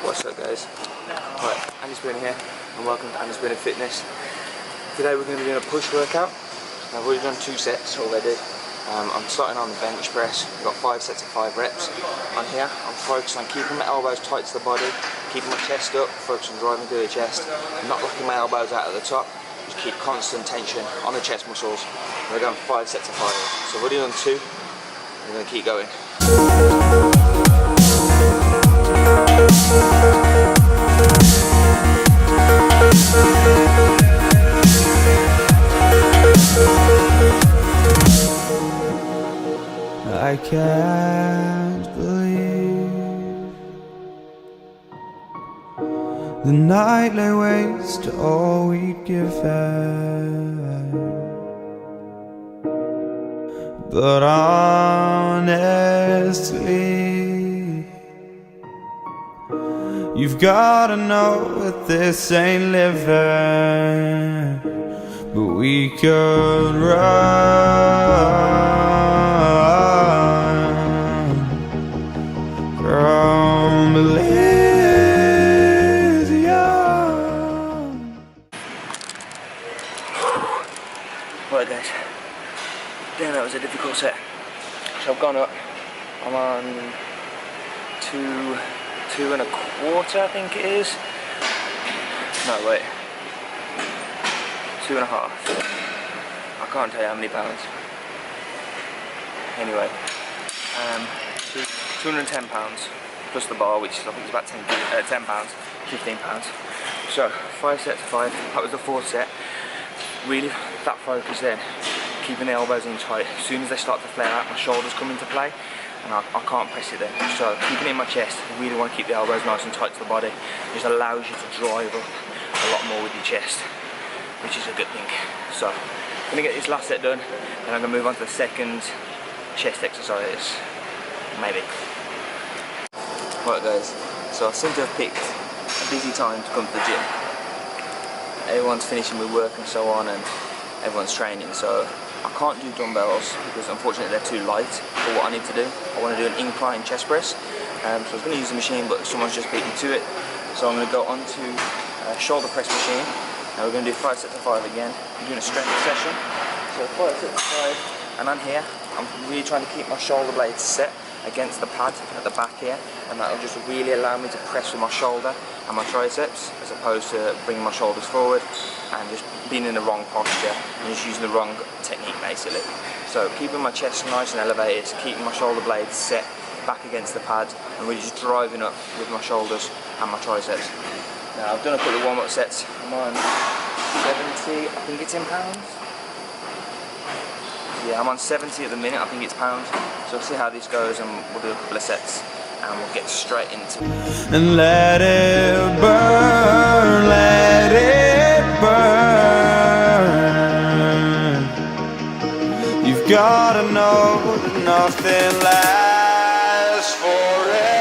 What's up guys? Right, Andy.Spooner here and welcome to Asfitness. Today we're going to be doing a push workout. I've already done 2 sets already. I'm starting on the bench press. We've got 5 sets of 5 reps. On here I'm focused on keeping my elbows tight to the body, keeping my chest up, focused on driving through the chest, not locking my elbows out at the top. Just keep constant tension on the chest muscles. We're going 5 sets of 5. So I've already done 2. We're going to keep going. I can't believe the night lay waste to all we'd given, but honestly, you've gotta know that this ain't living, but we could run from Elysium. Right guys, damn that was a difficult set. So I've gone up, I'm on 2.25 I think it is. No wait, 2.5. I can't tell you how many pounds. Anyway, 210 pounds plus the bar, which is I think it's about 10 pounds, 15 pounds. So 5 sets of 5. That was the 4th set. Really that focus then, keeping the elbows in tight. As soon as they start to flare out, my shoulders come into play and I can't press it then. So keeping it in my chest, I really want to keep the elbows nice and tight to the body. It just allows you to drive up a lot more with your chest, which is a good thing. So I'm going to get this last set done and I'm going to move on to the second chest exercise, maybe. Right guys, so I seem to have picked a busy time to come to the gym. Everyone's finishing with work and so on and everyone's training, so I can't do dumbbells because unfortunately they're too light for what I need to do. I want to do an incline chest press, so I was going to use the machine but someone's just beat me to it. So I'm going to go on to a shoulder press machine. Now we're going to do 5 sets of 5 again. I'm doing a strength session. So 5 sets of 5, and on here I'm really trying to keep my shoulder blades set against the pad at the back here, and that will just really allow me to press with my shoulder and my triceps as opposed to bringing my shoulders forward and just being in the wrong posture and just using the wrong technique basically. So keeping my chest nice and elevated, keeping my shoulder blades set back against the pad and really just driving up with my shoulders and my triceps. Now I've done a couple of warm-up sets. I'm on 70, I think it's in pounds. Yeah, I'm on 70 at the minute, I think it's pounds. So we'll see how this goes and we'll do a couple of sets and we'll get straight into it. And let it burn, let it burn. You've gotta know that nothing lasts forever.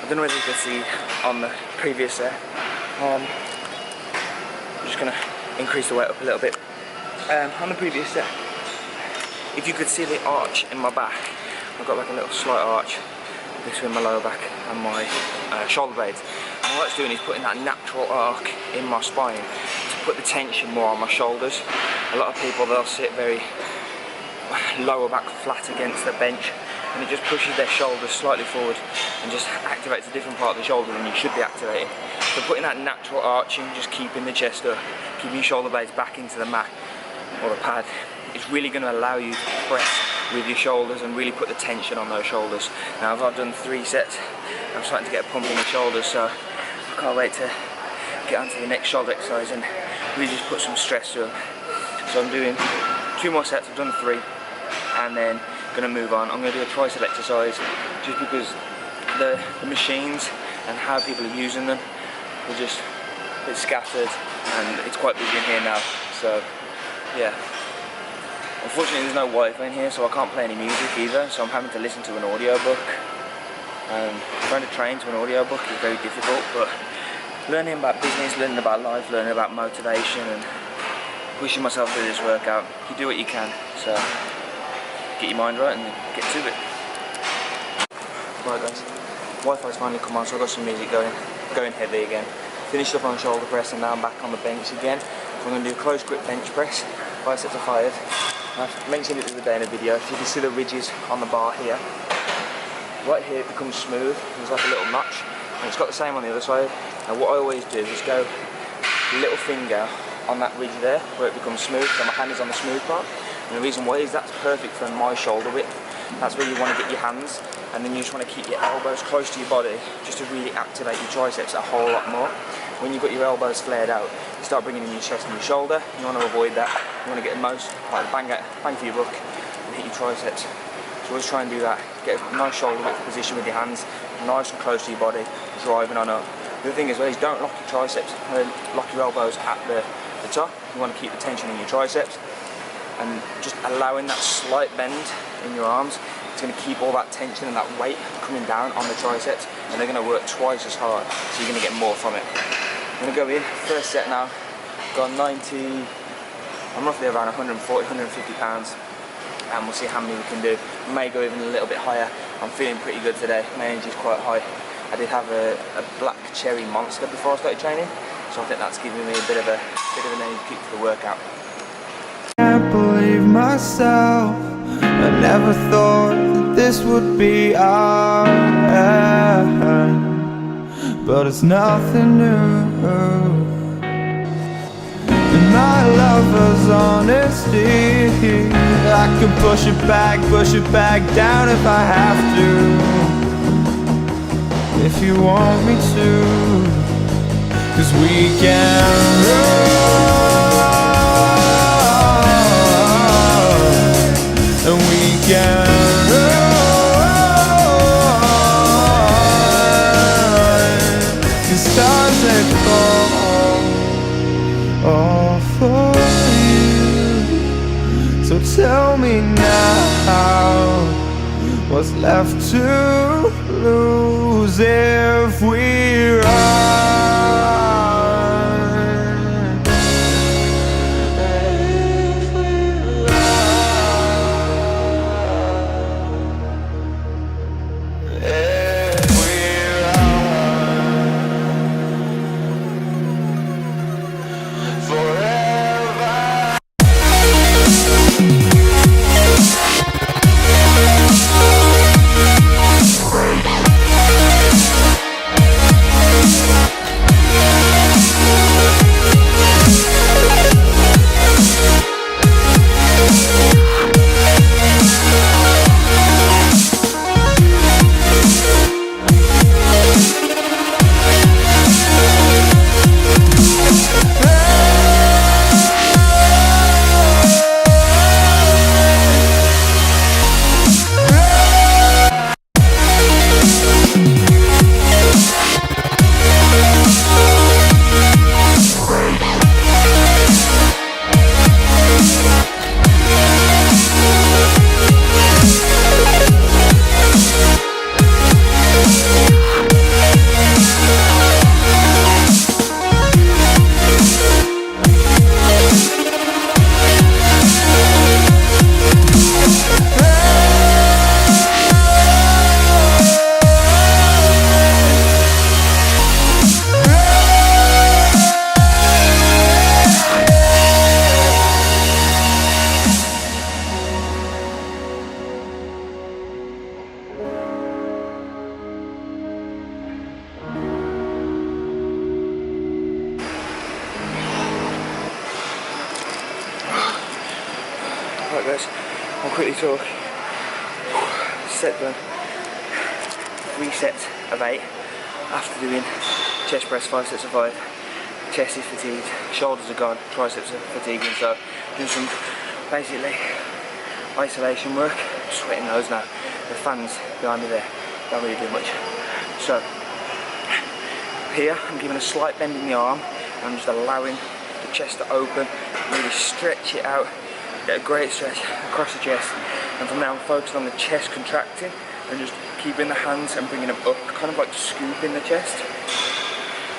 don't know whether you can see on the previous set. I'm just going to increase the weight up a little bit. On the previous set, if you could see the arch in my back, I've got like a little slight arch between my lower back and my shoulder blades. And what it's doing is putting that natural arc in my spine to put the tension more on my shoulders. A lot of people, they'll sit very lower back flat against the bench, and it just pushes their shoulders slightly forward and just activates a different part of the shoulder than you should be activating. So putting that natural arching, just keeping the chest up, keeping your shoulder blades back into the mat or the pad, it's really going to allow you to press with your shoulders and really put the tension on those shoulders. Now I've done 3 sets, I'm starting to get a pump in the shoulders, so I can't wait to get onto the next shoulder exercise and really just put some stress to them. So I'm doing 2 more sets, I've done 3, and then going to move on. I'm going to do a tricep exercise just because the machines and how people are using them are just a bit scattered, and it's quite busy in here now, so yeah. Unfortunately there's no Wi-Fi in here, so I can't play any music either, so I'm having to listen to an audiobook. Trying to train to an audiobook is very difficult, but learning about business, learning about life, learning about motivation and pushing myself through this workout, you do what you can, so get your mind right and get to it. Right guys, Wi-Fi's finally come on, so I've got some music going heavy again. Finished up on shoulder press and now I'm back on the bench again. So I'm going to do a close grip bench press, 5 sets of 5. I've mentioned it the other day in a video, if you can see the ridges on the bar here. Right here it becomes smooth, there's like a little notch, and it's got the same on the other side. Now what I always do is go little finger on that ridge there, where it becomes smooth, so my hand is on the smooth part. And the reason why is that's perfect for my shoulder width. That's where you want to get your hands, and then you just want to keep your elbows close to your body just to really activate your triceps a whole lot more. When you've got your elbows flared out, you start bringing in your chest and your shoulder. You want to avoid that. You want to get the most, like bang for your buck and hit your triceps. So always try and do that. Get a nice shoulder width position with your hands, nice and close to your body, driving on up. The other thing as well is don't lock your triceps, lock your elbows at the top. You want to keep the tension in your triceps, and just allowing that slight bend in your arms, it's going to keep all that tension and that weight coming down on the triceps, and they're going to work twice as hard, so you're going to get more from it. I'm going to go in, first set now, got 90, I'm roughly around 140, 150 pounds, and we'll see how many we can do. May go even a little bit higher. I'm feeling pretty good today, my energy's quite high. I did have a black cherry monster before I started training, so I think that's giving me a bit of an energy kick for the workout. Can't believe myself, I never thought that this would be our end, but it's nothing new. And my lover's honesty, I can push it back down if I have to, if you want me to, 'cause we can run, and we can run, the stars that fall all for you. So tell me now, what's left to lose if we run? If we run. If we run. Forever. guys, I'll quickly talk. Set done. 3 sets of 8 after doing chest press 5 sets of 5. Chest is fatigued, shoulders are gone, triceps are fatiguing, so doing some basically isolation work. I'm sweating those now. The fans behind me there don't really do much. So here I'm giving a slight bend in the arm. I'm just allowing the chest to open, really stretch it out, get a great stretch across the chest, and from there I'm focused on the chest contracting and just keeping the hands and bringing them up, kind of like scooping the chest.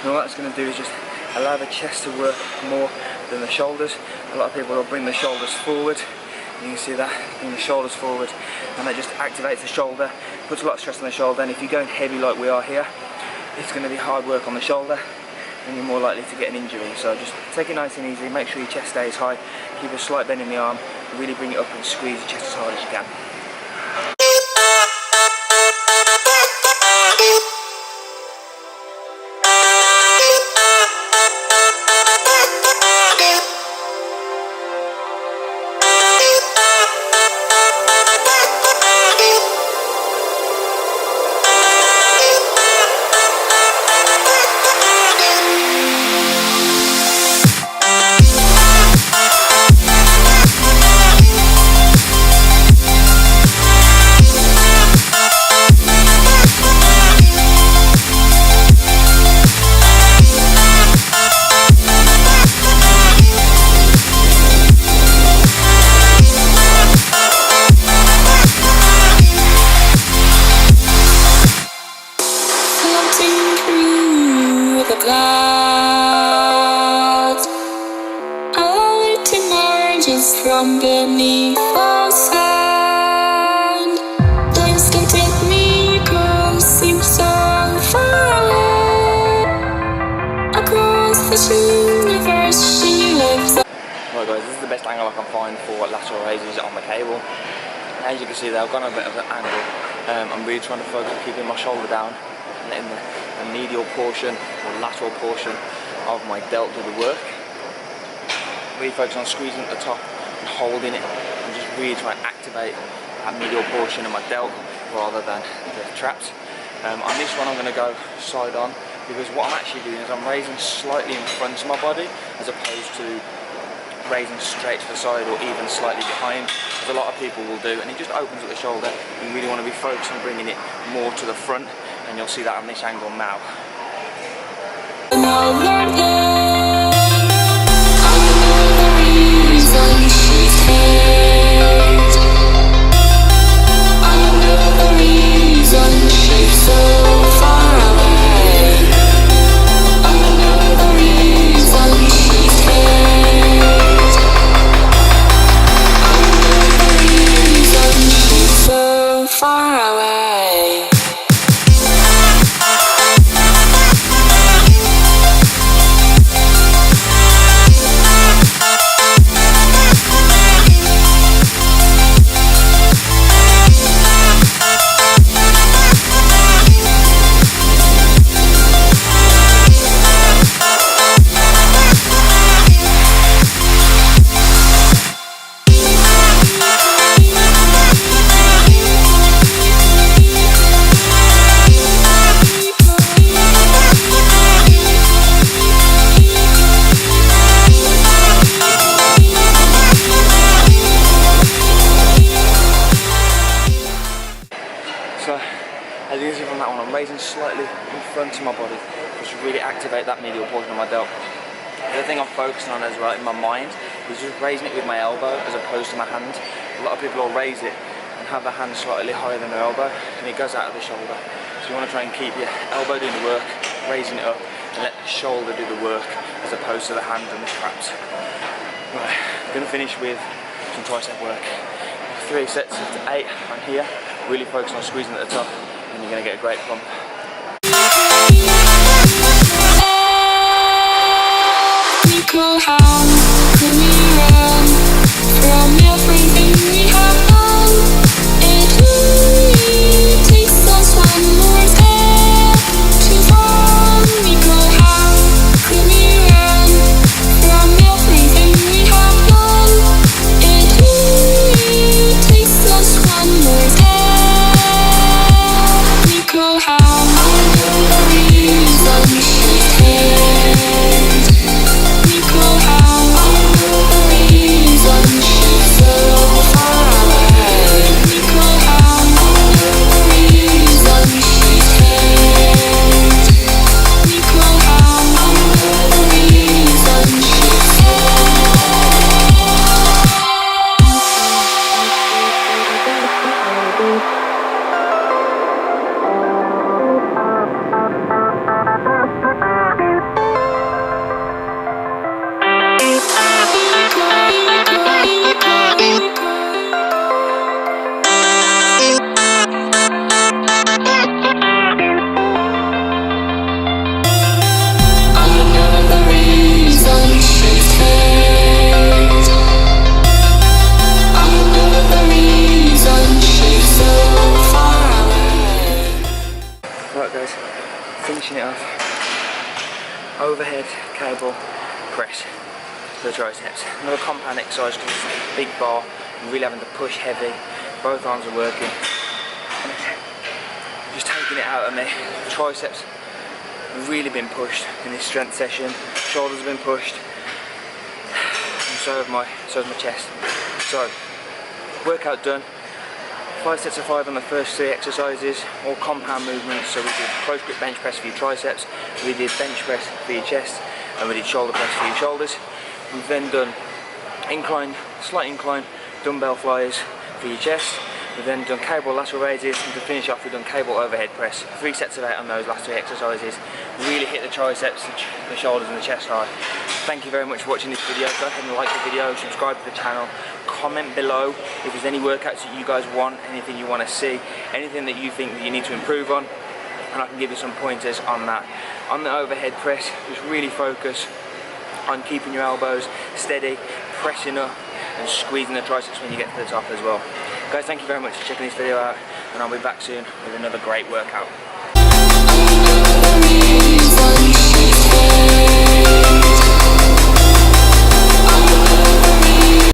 And all that's going to do is just allow the chest to work more than the shoulders. A lot of people will bring the shoulders forward. You can see that, bring the shoulders forward, and that just activates the shoulder, puts a lot of stress on the shoulder, and if you're going heavy like we are here, it's going to be hard work on the shoulder, and you're more likely to get an injury. So just take it nice and easy, make sure your chest stays high, keep a slight bend in the arm, really bring it up and squeeze the chest as hard as you can. From beneath the sand, things can take me close, seem so far away. Across the universe, she lives. Right guys, this is the best angle I can find for lateral raises on the cable. As you can see there, I've gone a bit of an angle. I'm really trying to focus on keeping my shoulder down and letting the medial portion or lateral portion of my delt do the work. Really focus on squeezing at the top and holding it, and just really try and activate that medial portion of my delt rather than the traps. On this one I'm going to go side on, because what I'm actually doing is I'm raising slightly in front of my body as opposed to raising straight to the side or even slightly behind, as a lot of people will do, and it just opens up the shoulder. You really want to be focused on bringing it more to the front, and you'll see that on this angle now. As you can see from that one, I'm raising slightly in front of my body, just to really activate that medial portion of my delt. The other thing I'm focusing on as well in my mind is just raising it with my elbow as opposed to my hand. A lot of people will raise it and have the hand slightly higher than their elbow, and it goes out of the shoulder. So you want to try and keep your elbow doing the work, raising it up, and let the shoulder do the work as opposed to the hand and the traps. Right, I'm going to finish with some tricep work. 3 sets of 8 on here, really focus on squeezing at the top, and you're going to get a great pump. finishing it off, overhead cable press for the triceps. Another compound exercise because it's a big bar, you're really having to push heavy, both arms are working. Just taking it out of me. Triceps have really been pushed in this strength session, shoulders have been pushed, and so has my chest. So, workout done. 5 sets of 5 on the first 3 exercises, all compound movements. So we did close grip bench press for your triceps, we did bench press for your chest, and we did shoulder press for your shoulders. We've then done incline, slight incline, dumbbell flyers for your chest. We've then done cable lateral raises, and to finish off we've done cable overhead press. 3 sets of 8 on those last 3 exercises. Really hit the triceps, the shoulders and the chest hard. Thank you very much for watching this video. Go ahead and like the video, subscribe to the channel, comment below if there's any workouts that you guys want, anything you want to see, anything that you think that you need to improve on, and I can give you some pointers on that. On the overhead press, just really focus on keeping your elbows steady, pressing up and squeezing the triceps when you get to the top as well. Guys, thank you very much for checking this video out, and I'll be back soon with another great workout.